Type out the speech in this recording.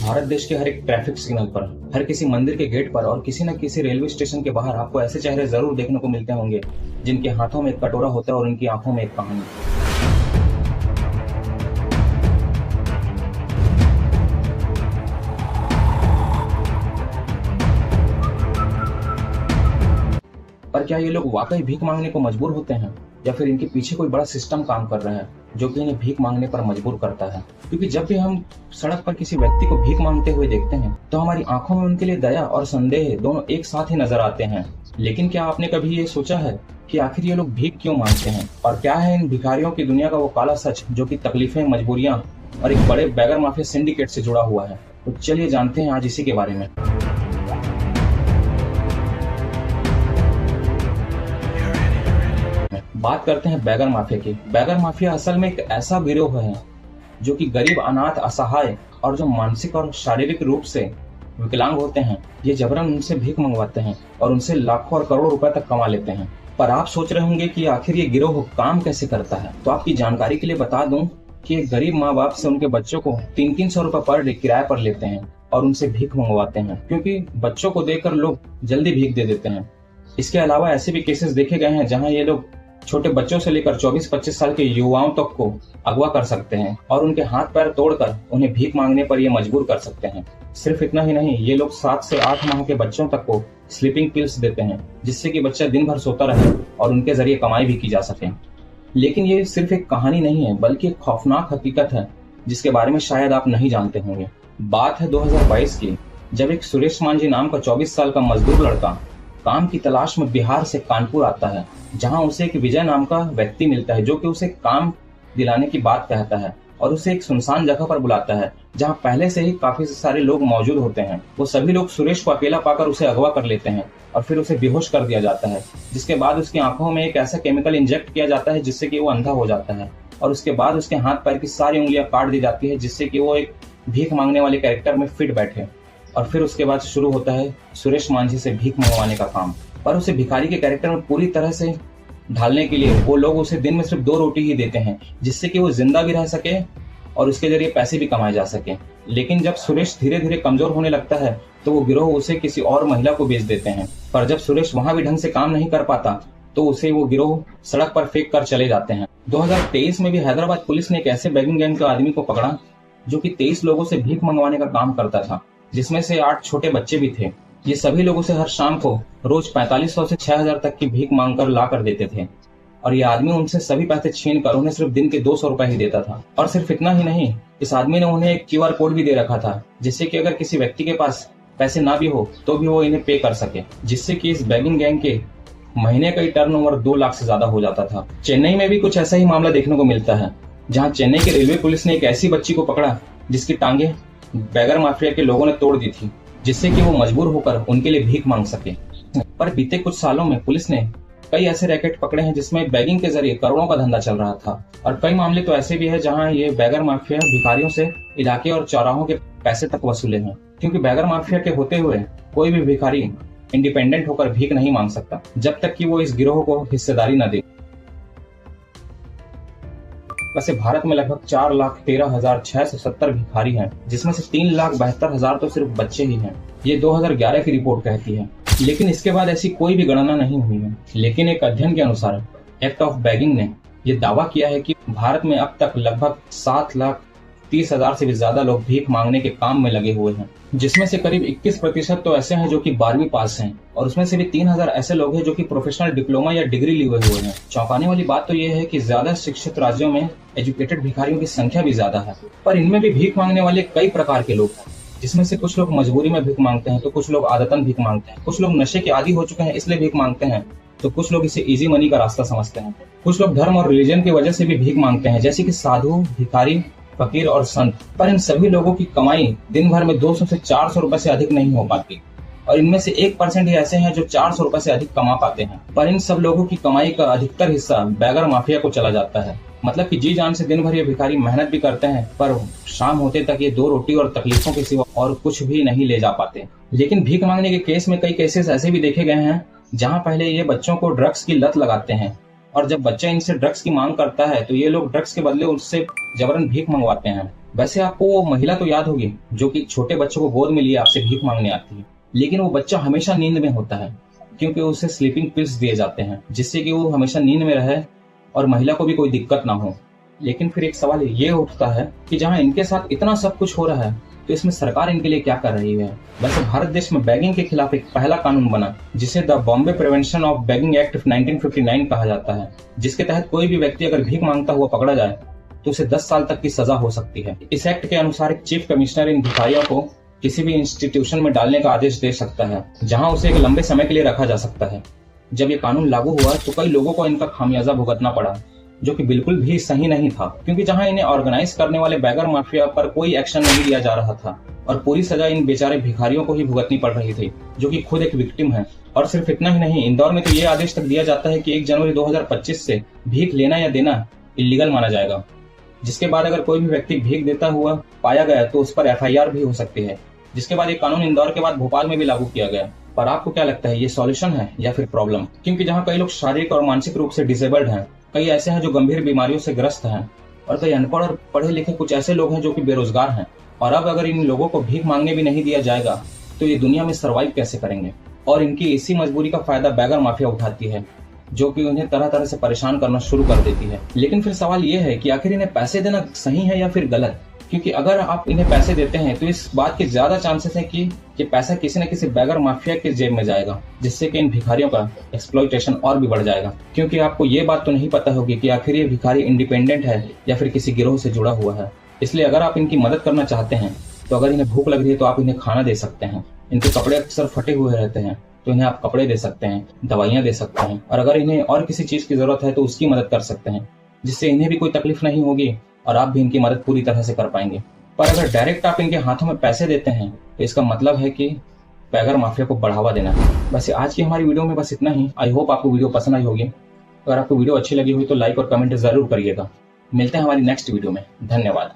भारत देश के हर एक ट्रैफिक सिग्नल पर, हर किसी मंदिर के गेट पर और किसी न किसी रेलवे स्टेशन के बाहर आपको ऐसे चेहरे जरूर देखने को मिलते होंगे जिनके हाथों में एक कटोरा होता है और उनकी आंखों में एक कहानी। पर क्या ये लोग वाकई भीख मांगने को मजबूर होते हैं या फिर इनके पीछे कोई बड़ा सिस्टम काम कर रहा है जो कि इन्हें भीख मांगने पर मजबूर करता है? क्योंकि जब भी हम सड़क पर किसी व्यक्ति को भीख मांगते हुए देखते हैं तो हमारी आंखों में उनके लिए दया और संदेह दोनों एक साथ ही नजर आते हैं। लेकिन क्या आपने कभी ये सोचा है कि आखिर ये लोग भीख क्यों मांगते हैं और क्या है इन भिखारियों की दुनिया का वो काला सच जो कि तकलीफें, मजबूरियां और एक बड़े बैगर माफिया सिंडिकेट से जुड़ा हुआ है? तो चलिए जानते हैं आज इसी के बारे में। बात करते हैं बैगर माफिया की। बैगर माफिया असल में एक ऐसा गिरोह है जो कि गरीब, अनाथ, असहाय और जो मानसिक और शारीरिक रूप से विकलांग होते हैं, ये जबरन उनसे भीख मंगवाते हैं और उनसे लाखों और करोड़ों रुपए तक कमा लेते हैं। पर आप सोच रहे होंगे कि आखिर ये गिरोह काम कैसे करता है। तो आपकी जानकारी के लिए बता दूं कि गरीब माँ बाप से उनके बच्चों को 300-300 रुपए पर डे किराए पर लेते हैं और उनसे भीख मंगवाते हैं, क्योंकि बच्चों को देखकर लोग जल्दी भीख दे देते हैं। इसके अलावा ऐसे भी केसेस देखे गए हैं जहाँ ये लोग छोटे बच्चों से लेकर 24-25 साल के युवाओं तक को अगवा कर सकते हैं और उनके हाथ पैर तोड़कर उन्हें भीख मांगने पर ये मजबूर कर सकते हैं। सिर्फ इतना ही नहीं, ये लोग 7 से 8 माह के बच्चों तक को स्लीपिंग पिल्स देते हैं जिससे कि बच्चा दिन भर सोता रहे और उनके जरिए कमाई भी की जा सके। लेकिन ये सिर्फ एक कहानी नहीं है बल्कि एक खौफनाक हकीकत है जिसके बारे में शायद आप नहीं जानते होंगे। बात है 2022 की, जब एक सुरेश मांझी नाम का 24 साल का मजदूर लड़का काम की तलाश में बिहार से कानपुर आता है, जहां उसे एक विजय नाम का व्यक्ति मिलता है जो कि उसे काम दिलाने की बात कहता है और उसे एक सुनसान जगह पर बुलाता है जहां पहले से ही काफी सारे लोग मौजूद होते हैं। वो सभी लोग सुरेश को अकेला पाकर उसे अगवा कर लेते हैं और फिर उसे बेहोश कर दिया जाता है, जिसके बाद उसकी आंखों में एक ऐसा केमिकल इंजेक्ट किया जाता है जिससे कि वो अंधा हो जाता है और उसके बाद उसके हाथ पैर की सारी उंगलियां काट दी जाती है जिससे कि वो एक भीख मांगने वाले कैरेक्टर में फिट बैठे। और फिर उसके बाद शुरू होता है सुरेश मांझी से भीख मंगवाने का काम। पर उसे भिखारी के कैरेक्टर में पूरी तरह से ढालने के लिए वो लोग उसे दिन में सिर्फ 2 रोटी ही देते हैं जिससे कि वो जिंदा भी रह सके और उसके जरिए पैसे भी कमाए जा सके। लेकिन जब सुरेश धीरे धीरे कमजोर होने लगता है तो वो गिरोह उसे किसी और महिला को बेच देते हैं। पर जब सुरेश वहां भी ढंग से काम नहीं कर पाता तो उसे वो गिरोह सड़क पर फेंक कर चले जाते हैं। 2023 में भी हैदराबाद पुलिस ने एक ऐसे बैगिंग गैंग के आदमी को पकड़ा जो कि 23 लोगों से भीख मंगवाने का काम करता था, जिसमें से 8 छोटे बच्चे भी थे। ये सभी लोगों से हर शाम को रोज 4500 से 6000 तक की भीख मांग कर ला कर देते थे और ये आदमी उनसे सभी पैसे छीन कर उन्हें सिर्फ दिन के 200 रुपए ही देता था। और सिर्फ इतना ही नहीं, इस आदमी ने उन्हें एक QR कोड भी दे रखा था जिससे कि अगर किसी व्यक्ति के पास पैसे ना भी हो तो भी वो इन्हें पे कर सके, जिससे कि इस बैगिंग गैंग के महीने का टर्नओवर 2 लाख से ज्यादा हो जाता था। चेन्नई में भी कुछ ऐसा ही मामला देखने को मिलता है, जहाँ चेन्नई के रेलवे पुलिस ने एक ऐसी बच्ची को पकड़ा जिसकी टांगे बैगर माफिया के लोगों ने तोड़ दी थी, जिससे कि वो मजबूर होकर उनके लिए भीख मांग सके। पर बीते कुछ सालों में पुलिस ने कई ऐसे रैकेट पकड़े हैं जिसमें बैगिंग के जरिए करोड़ों का धंधा चल रहा था। और कई मामले तो ऐसे भी है जहां ये बैगर माफिया भिखारियों से इलाके और चौराहों के पैसे तक वसूले हैं, क्योंकि बैगर माफिया के होते हुए कोई भी भिखारी इंडिपेंडेंट होकर भीख नहीं मांग सकता जब तक कि वो इस गिरोह को हिस्सेदारी न दे। वैसे भारत में लगभग 4,13,670 भिखारी हैं, जिसमें से 3,72,000 तो सिर्फ बच्चे ही हैं। ये 2011 की रिपोर्ट कहती है, लेकिन इसके बाद ऐसी कोई भी गणना नहीं हुई है। लेकिन एक अध्ययन के अनुसार एक्ट ऑफ बैगिंग ने यह दावा किया है कि भारत में अब तक लगभग 7,30,000 से भी ज्यादा लोग भीख मांगने के काम में लगे हुए हैं, जिसमें से करीब 21% तो ऐसे हैं जो कि 12वीं पास हैं और उसमें से भी 3,000 ऐसे लोग हैं जो कि प्रोफेशनल डिप्लोमा या डिग्री लिए हुए हैं। चौंकाने वाली बात तो यह है कि ज्यादा शिक्षित राज्यों में एजुकेटेड भिखारियों की संख्या भी ज्यादा है, पर इनमें भी भीख मांगने वाले कई प्रकार के लोग हैं, जिसमें से कुछ लोग मजबूरी में भीख मांगते हैं तो कुछ लोग आदतन भीख मांगते हैं, कुछ लोग नशे के आदी हो चुके हैं इसलिए भीख मांगते हैं, तो कुछ लोग इसे इजी मनी का रास्ता समझते हैं, कुछ लोग धर्म और रिलीजन की वजह से भी भीख मांगते हैं, जैसे कि साधु, भिखारी, फकीर और संत। पर इन सभी लोगों की कमाई दिन भर में 200 से 400 रुपए से अधिक नहीं हो पाती और इनमें से 1% ही ऐसे हैं जो 400 रुपए से अधिक कमा पाते हैं। पर इन सब लोगों की कमाई का अधिकतर हिस्सा बैगर माफिया को चला जाता है। मतलब कि जी जान से दिन भर ये भिखारी मेहनत भी करते हैं पर शाम होते तक ये 2 रोटी और तकलीफों के सिवा और कुछ भी नहीं ले जा पाते। लेकिन भीख मांगने के केस में कई केसेस ऐसे भी देखे गए हैं जहाँ पहले ये बच्चों को ड्रग्स की लत लगाते हैं और जब बच्चा इनसे ड्रग्स की मांग करता है तो ये लोग ड्रग्स के बदले उससे जबरन भीख मंगवाते हैं। वैसे आपको वो महिला तो याद होगी जो कि छोटे बच्चों को गोद में लिए आपसे भीख मांगने आती है, लेकिन वो बच्चा हमेशा नींद में होता है क्योंकि उसे स्लीपिंग पिल्स दिए जाते हैं जिससे कि वो हमेशा नींद में रहे और महिला को भी कोई दिक्कत ना हो। लेकिन फिर एक सवाल ये उठता है कि जहाँ इनके साथ इतना सब कुछ हो रहा है तो इसमें सरकार इनके लिए क्या कर रही है। वैसे भारत देश में बैगिंग के खिलाफ एक पहला कानून बना जिसे the Bombay prevention of bagging act 1959 कहा जाता है, जिसके तहत कोई भी व्यक्ति अगर भीख मांगता हुआ पकड़ा जाए तो उसे 10 साल तक की सजा हो सकती है। इस एक्ट के अनुसार एक चीफ कमिश्नर इन भिखारियों को किसी भी इंस्टीट्यूशन में डालने का आदेश दे सकता है जहां उसे एक लंबे समय के लिए रखा जा सकता है। जब ये कानून लागू हुआ तो कई लोगों को इनका खामियाजा भुगतना पड़ा, जो कि बिल्कुल भी सही नहीं था, क्योंकि जहां इन्हें ऑर्गेनाइज करने वाले बैगर माफिया पर कोई एक्शन नहीं लिया जा रहा था और पूरी सजा इन बेचारे भिखारियों को ही भुगतनी पड़ रही थी जो कि खुद एक विक्टिम है। और सिर्फ इतना ही नहीं, इंदौर में तो ये आदेश तक दिया जाता है कि 1 जनवरी 2025 से भीख लेना या देना इलीगल माना जाएगा, जिसके बाद अगर कोई भी व्यक्ति भीख देता हुआ पाया गया तो उस पर FIR भी हो सकती है। जिसके बाद ये कानून इंदौर के बाद भोपाल में भी लागू किया गया। पर आपको क्या लगता है, ये सॉल्यूशन है या फिर प्रॉब्लम? क्योंकि जहाँ कई लोग शारीरिक और मानसिक रूप से डिसेबल्ड हैं, कई ऐसे हैं जो गंभीर बीमारियों से ग्रस्त हैं और कई अनपढ़ और पढ़े लिखे कुछ ऐसे लोग हैं जो कि बेरोजगार हैं। और अब अगर इन लोगों को भीख मांगने भी नहीं दिया जाएगा तो ये दुनिया में सर्वाइव कैसे करेंगे? और इनकी इसी मजबूरी का फायदा बैगर माफिया उठाती है जो कि उन्हें तरह तरह से परेशान करना शुरू कर देती है। लेकिन फिर सवाल ये है कि आखिर इन्हें पैसे देना सही है या फिर गलत? क्योंकि अगर आप इन्हें पैसे देते हैं तो इस बात के ज्यादा चांसेस है कि ये पैसा किसी न किसी बैगर माफिया के जेब में जाएगा, जिससे कि इन भिखारियों का एक्सप्लॉइटेशन और भी बढ़ जाएगा। क्योंकि आपको ये बात तो नहीं पता होगी कि आखिर ये भिखारी इंडिपेंडेंट है या फिर किसी गिरोह से जुड़ा हुआ है। इसलिए अगर आप इनकी मदद करना चाहते हैं तो अगर इन्हें भूख लग रही है तो आप इन्हें खाना दे सकते हैं। इनके कपड़े अक्सर फटे हुए रहते हैं तो इन्हें आप कपड़े दे सकते हैं, दवाइयाँ दे सकते हैं, और अगर इन्हें और किसी चीज की जरूरत है तो उसकी मदद कर सकते हैं, जिससे इन्हें भी कोई तकलीफ नहीं होगी और आप भी इनकी मदद पूरी तरह से कर पाएंगे। पर अगर डायरेक्ट आप इनके हाथों में पैसे देते हैं तो इसका मतलब है कि बैगर माफिया को बढ़ावा देना है। वैसे आज की हमारी वीडियो में बस इतना ही। आई होप आपको वीडियो पसंद आई होगी। अगर आपको वीडियो अच्छी लगी हुई तो लाइक और कमेंट जरूर करिएगा। मिलते हैं हमारी नेक्स्ट वीडियो में। धन्यवाद।